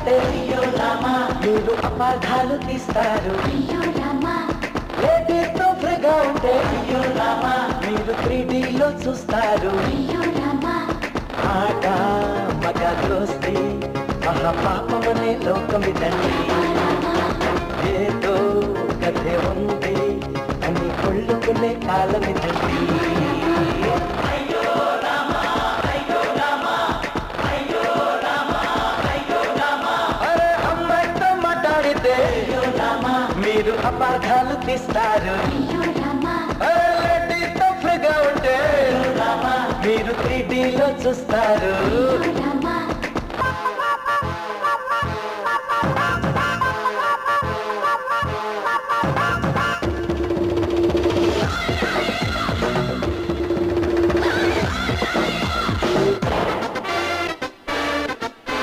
ఉంటే మీరు అపార్థాలు తీస్తారు. లేడీతో ఫ్రీగా ఉంటే మీరు 3Dలో చూస్తారు. ఆట మగ దోస్తి మహాపాపమనే లోకమిదండి. ఏదో కథే ఉంది అని కొళ్ళుకునే కాలమిదండి. అరే అమ్మాయితో మాట్లాడితే మీరు అపార్థాలు తీస్తారు. లేడీతో ఫ్రీగా ఉంటే మీరు 3Dలో చూస్తారు.